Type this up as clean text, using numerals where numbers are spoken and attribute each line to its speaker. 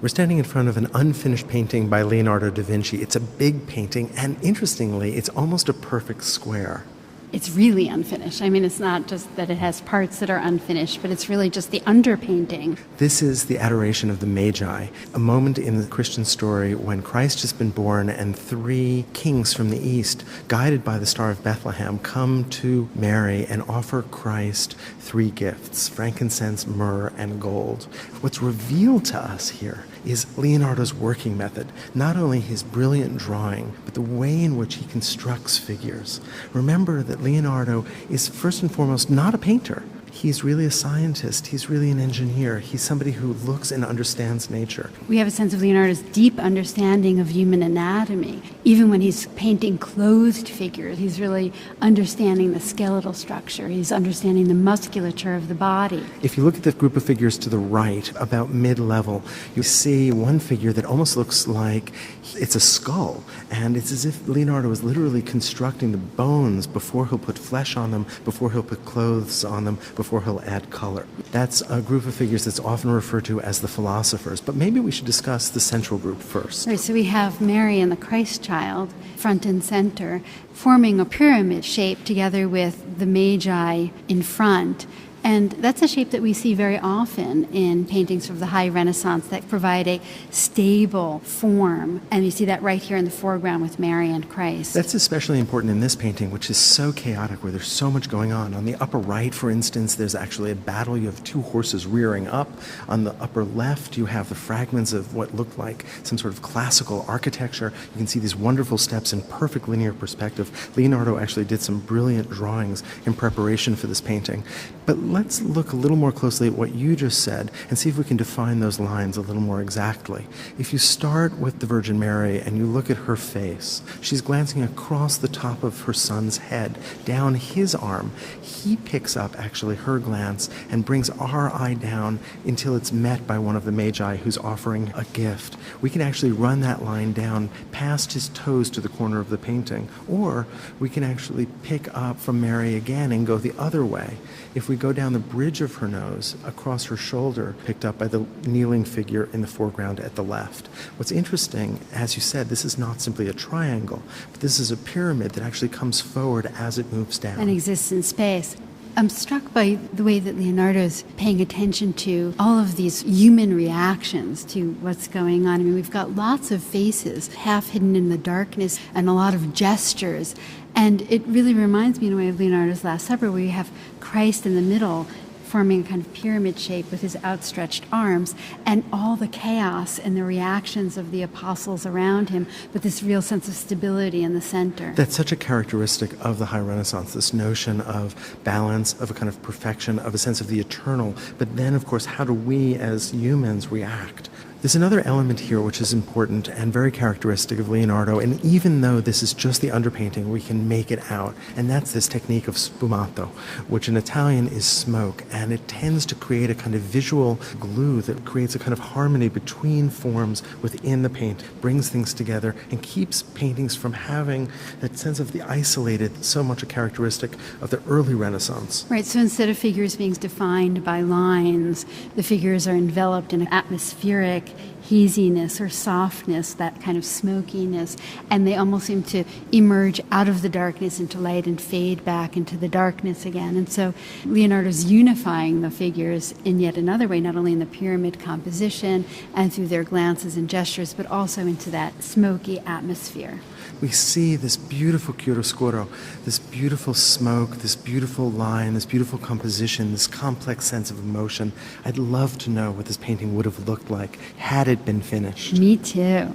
Speaker 1: We're standing in front of an unfinished painting by Leonardo da Vinci. It's a big painting, and interestingly, it's almost a perfect square.
Speaker 2: It's really unfinished. I mean, it's not just that it has parts that are unfinished, but it's really just the underpainting.
Speaker 1: This is the Adoration of the Magi, a moment in the Christian story when Christ has been born and three kings from the east, guided by the Star of Bethlehem, come to Mary and offer Christ three gifts: frankincense, myrrh, and gold. What's revealed to us here is Leonardo's working method, not only his brilliant drawing, but the way in which he constructs figures. Remember that Leonardo is first and foremost not a painter. He's really a scientist. He's really an engineer. He's somebody who looks and understands nature.
Speaker 2: We have a sense of Leonardo's deep understanding of human anatomy. Even when he's painting clothed figures, he's really understanding the skeletal structure. He's understanding the musculature of the body.
Speaker 1: If you look at the group of figures to the right, about mid-level, you see one figure that almost looks like it's a skull. And it's as if Leonardo is literally constructing the bones before he'll put flesh on them, before he'll put clothes on them, before he'll add color. That's a group of figures that's often referred to as the philosophers, but maybe we should discuss the central group first.
Speaker 2: Right, so we have Mary and the Christ child front and center, forming a pyramid shape together with the Magi in front. And that's a shape that we see very often in paintings of the High Renaissance that provide a stable form. And you see that right here in the foreground with Mary and Christ.
Speaker 1: That's especially important in this painting, which is so chaotic, where there's so much going on. On the upper right, for instance, there's actually a battle. You have two horses rearing up. On the upper left, you have the fragments of what looked like some sort of classical architecture. You can see these wonderful steps in perfect linear perspective. Leonardo actually did some brilliant drawings in preparation for this painting. But let's look a little more closely at what you just said and see if we can define those lines a little more exactly. If you start with the Virgin Mary and you look at her face, she's glancing across the top of her son's head, down his arm. He picks up actually her glance and brings our eye down until it's met by one of the Magi who's offering a gift. We can actually run that line down past his toes to the corner of the painting, or we can actually pick up from Mary again and go the other way. If we go down the bridge of her nose, across her shoulder, picked up by the kneeling figure in the foreground at the left. What's interesting, as you said, this is not simply a triangle, but this is a pyramid that actually comes forward as it moves down.
Speaker 2: And exists in space. I'm struck by the way that Leonardo's paying attention to all of these human reactions to what's going on. I mean, we've got lots of faces half hidden in the darkness and a lot of gestures. And it really reminds me in a way of Leonardo's Last Supper, where you have Christ in the middle forming a kind of pyramid shape with his outstretched arms, and all the chaos and the reactions of the apostles around him, but this real sense of stability in the center.
Speaker 1: That's such a characteristic of the High Renaissance, this notion of balance, of a kind of perfection, of a sense of the eternal. But then, of course, how do we as humans react? There's another element here which is important and very characteristic of Leonardo, and even though this is just the underpainting, we can make it out, and that's this technique of sfumato, which in Italian is smoke, and it tends to create a kind of visual glue that creates a kind of harmony between forms within the paint, brings things together, and keeps paintings from having that sense of the isolated, so much a characteristic of the early Renaissance.
Speaker 2: Right, so instead of figures being defined by lines, the figures are enveloped in an atmospheric haziness or softness, that kind of smokiness, and they almost seem to emerge out of the darkness into light and fade back into the darkness again. And so Leonardo's unifying the figures in yet another way, not only in the pyramid composition and through their glances and gestures, but also into that smoky atmosphere.
Speaker 1: We see this beautiful chiaroscuro, this beautiful smoke, this beautiful line, this beautiful composition, this complex sense of emotion. I'd love to know what this painting would have looked like had it been finished.
Speaker 2: Me too.